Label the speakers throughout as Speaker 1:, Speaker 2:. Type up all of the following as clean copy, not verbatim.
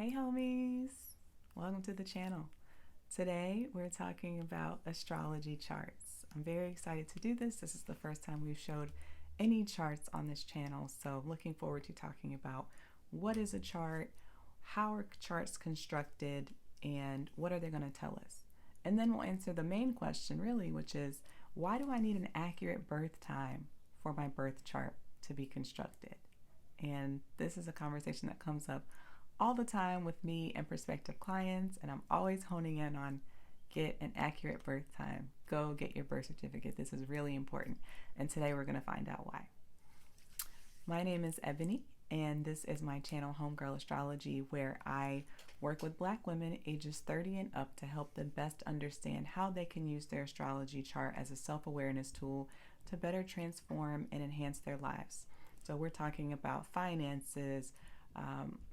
Speaker 1: Hey homies, welcome to the channel. Today we're talking about astrology charts. I'm very excited to do this. This is the first time we've showed any charts on this channel, so looking forward to talking about what is a chart, how are charts constructed, and what are they going to tell us. And then we'll answer the main question really, which is why do I need an accurate birth time for my birth chart to be constructed? And this is a conversation that comes up all the time with me and prospective clients, and I'm always honing in on get an accurate birth time. Go get your birth certificate. This is really important, and today we're going to find out why. My name is Ebony, and this is my channel Homegirl Astrology, where I work with Black women ages 30 and up to help them best understand how they can use their astrology chart as a self-awareness tool to better transform and enhance their lives. So we're talking about finances,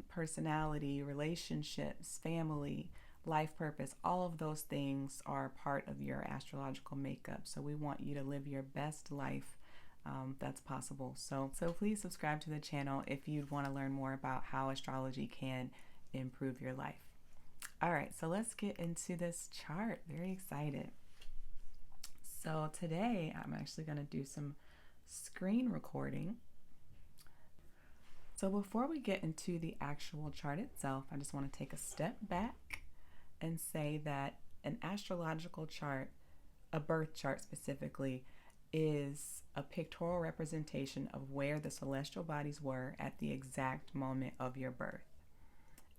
Speaker 1: personality, relationships, family, life purpose. All of those things are part of your astrological makeup. So we want you to live your best life that's possible. So please subscribe to the channel if you'd want to learn more about how astrology can improve your life. All right, so let's get into this chart. Very excited. So today I'm actually going to do some screen recording. So before we get into the actual chart itself, I just want to take a step back and say that an astrological chart, a birth chart specifically, is a pictorial representation of where the celestial bodies were at the exact moment of your birth.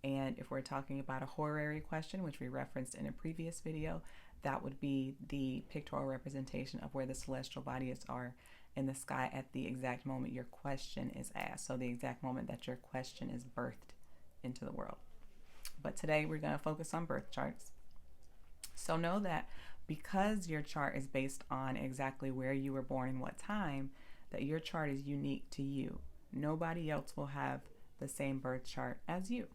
Speaker 1: And if we're talking about a horary question, which we referenced in a previous video, that would be the pictorial representation of where the celestial bodies are in the sky at the exact moment your question is asked. So the exact moment that your question is birthed into the world. But today we're going to focus on birth charts. So know that because your chart is based on exactly where you were born and what time, that your chart is unique to you. Nobody else will have the same birth chart as you.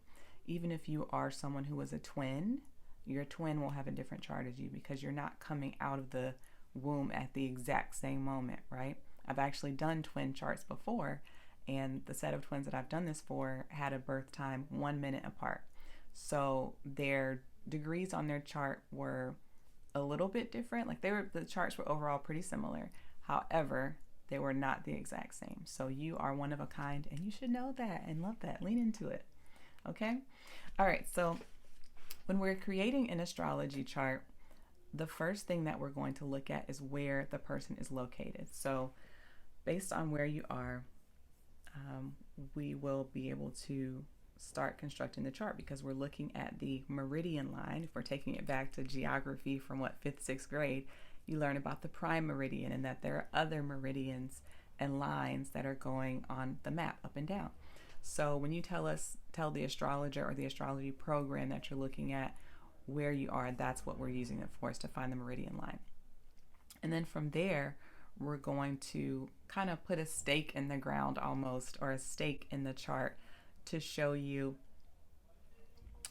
Speaker 1: Even if you are someone who is a twin, your twin will have a different chart as you because you're not coming out of the womb at the exact same moment, right? I've actually done twin charts before, and the set of twins that I've done this for had a birth time 1 minute apart. So their degrees on their chart were a little bit different. Like the charts were overall pretty similar. However, they were not the exact same. So you are one of a kind, and you should know that and love that. Lean into it. Okay? All right, so when we're creating an astrology chart, the first thing that we're going to look at is where the person is located. So based on where you are, we will be able to start constructing the chart because we're looking at the meridian line. If we're taking it back to geography from 5th, 6th grade, you learn about the prime meridian and that there are other meridians and lines that are going on the map up and down. So when you tell the astrologer or the astrology program that you're looking at where you are, that's what we're using it for, is to find the meridian line. And then from there, we're going to kind of put a stake in the ground almost, or a stake in the chart to show you,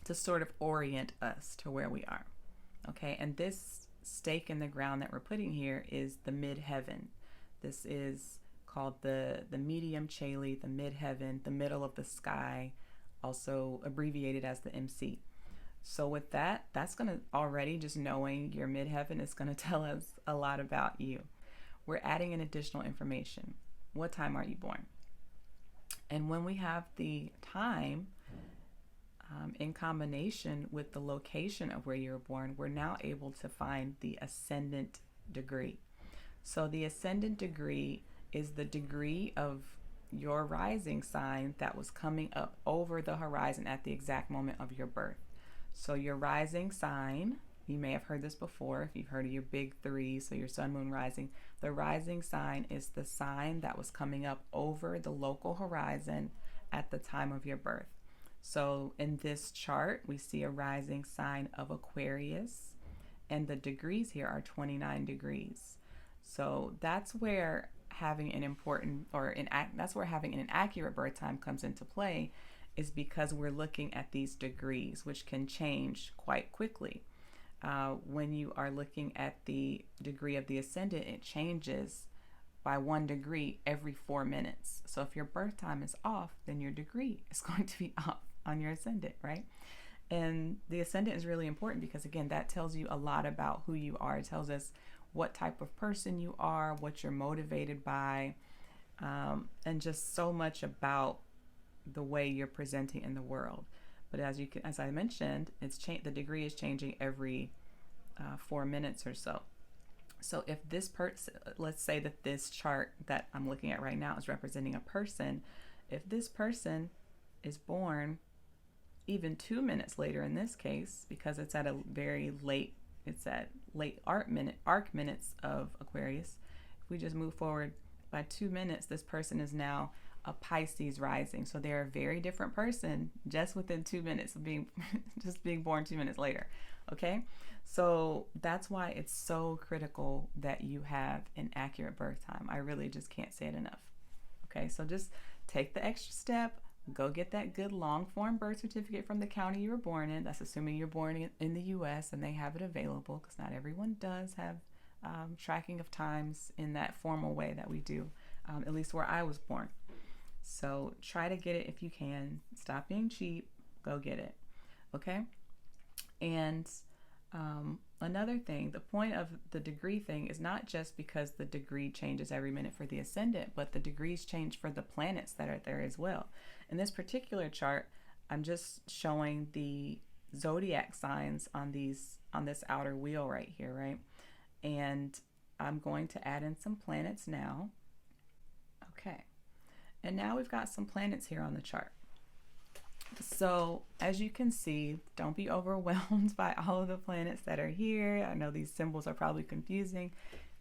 Speaker 1: to sort of orient us to where we are. Okay, and this stake in the ground that we're putting here is the midheaven. This is called the medium Caeli, the midheaven, the middle of the sky, also abbreviated as the MC. So with that, that's going to already, just knowing your midheaven is going to tell us a lot about you. We're adding in additional information. What time are you born? And when we have the time in combination with the location of where you were born, we're now able to find the ascendant degree. So the ascendant degree is the degree of your rising sign that was coming up over the horizon at the exact moment of your birth. So your rising sign, you may have heard this before if you've heard of your big three, so your sun, moon, rising. The rising sign is the sign that was coming up over the local horizon at the time of your birth. So in this chart, we see a rising sign of Aquarius, and the degrees here are 29 degrees. So that's where having an accurate birth time comes into play, is because we're looking at these degrees, which can change quite quickly. When you are looking at the degree of the ascendant, it changes by 1 degree every 4 minutes. So if your birth time is off, then your degree is going to be off. on your ascendant, right? And the ascendant is really important because, again, that tells you a lot about who you are. It tells us what type of person you are, what you're motivated by, and just so much about the way you're presenting in the world. But as I mentioned, the degree is changing every 4 minutes or so. So if this person, let's say that this chart that I'm looking at right now is representing a person, if this person is born even 2 minutes later in this case, because it's at late arc minutes of Aquarius, if we just move forward by 2 minutes, this person is now a Pisces rising. So they're a very different person just within 2 minutes of being born 2 minutes later. Okay, so that's why it's so critical that you have an accurate birth time. I really just can't say it enough. Okay, so just take the extra step, go get that good long form birth certificate from the county you were born in. That's assuming you're born in the US and they have it available, because not everyone does have tracking of times in that formal way that we do, at least where I was born. So try to get it if you can. Stop being cheap. Go get it. Okay? And another thing, the point of the degree thing is not just because the degree changes every minute for the ascendant, but the degrees change for the planets that are there as well. In this particular chart, I'm just showing the zodiac signs on this outer wheel right here, right? And I'm going to add in some planets now. Okay. And now we've got some planets here on the chart. So as you can see, don't be overwhelmed by all of the planets that are here. I know these symbols are probably confusing.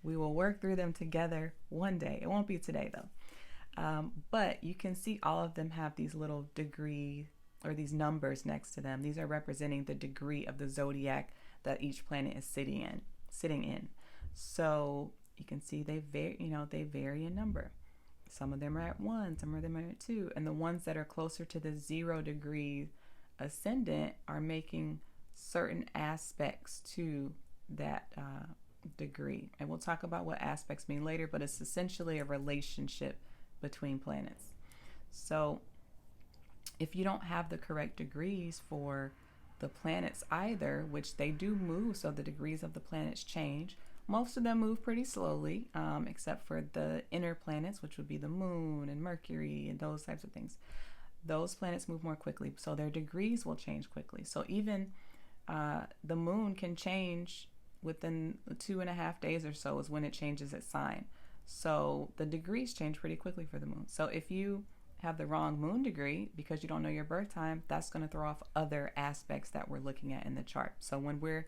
Speaker 1: We will work through them together one day. It won't be today though. But you can see all of them have these little degree or these numbers next to them. These are representing the degree of the zodiac that each planet is sitting in. So you can see they vary in number. Some of them are at 1, some of them are at 2. And the ones that are closer to the 0 degree ascendant are making certain aspects to that degree. And we'll talk about what aspects mean later, but it's essentially a relationship between planets. So if you don't have the correct degrees for the planets either, which they do move, so the degrees of the planets change. Most of them move pretty slowly, except for the inner planets, which would be the moon and Mercury and those types of things. Those planets move more quickly, so their degrees will change quickly. So even the moon can change within 2.5 days or so is when it changes its sign. So the degrees change pretty quickly for the moon. So if you have the wrong moon degree because you don't know your birth time, that's going to throw off other aspects that we're looking at in the chart. So when we're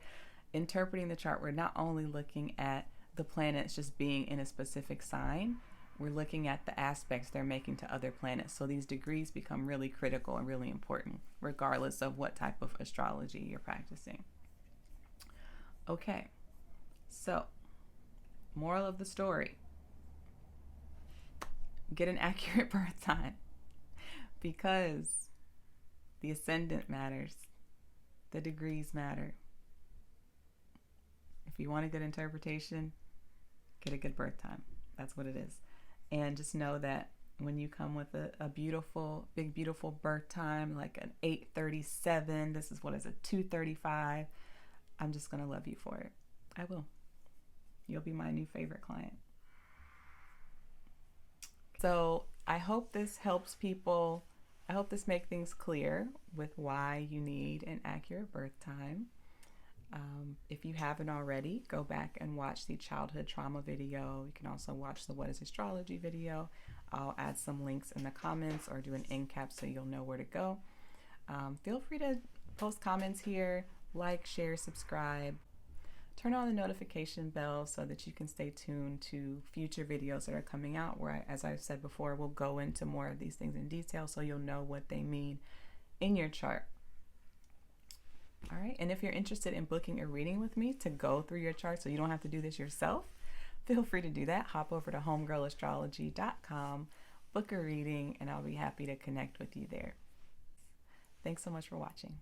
Speaker 1: interpreting the chart, we're not only looking at the planets just being in a specific sign, we're looking at the aspects they're making to other planets. So these degrees become really critical and really important, regardless of what type of astrology you're practicing. Okay, so moral of the story: get an accurate birth time, because the ascendant matters, the degrees matter. If you want a good interpretation, get a good birth time. That's what it is. And just know that when you come with a beautiful, big, beautiful birth time, like an 8:37, this is what is a 2:35, I'm just going to love you for it. I will. You'll be my new favorite client. So I hope this helps people. I hope this makes things clear with why you need an accurate birth time. If you haven't already, go back and watch the childhood trauma video. You can also watch the What is Astrology video. I'll add some links in the comments or do an end cap so you'll know where to go. Feel free to post comments here, like, share, subscribe. Turn on the notification bell so that you can stay tuned to future videos that are coming out where, as I've said before, we'll go into more of these things in detail so you'll know what they mean in your chart. All right, and if you're interested in booking a reading with me to go through your chart so you don't have to do this yourself, feel free to do that. Hop over to homegirlastrology.com, book a reading, and I'll be happy to connect with you there. Thanks so much for watching.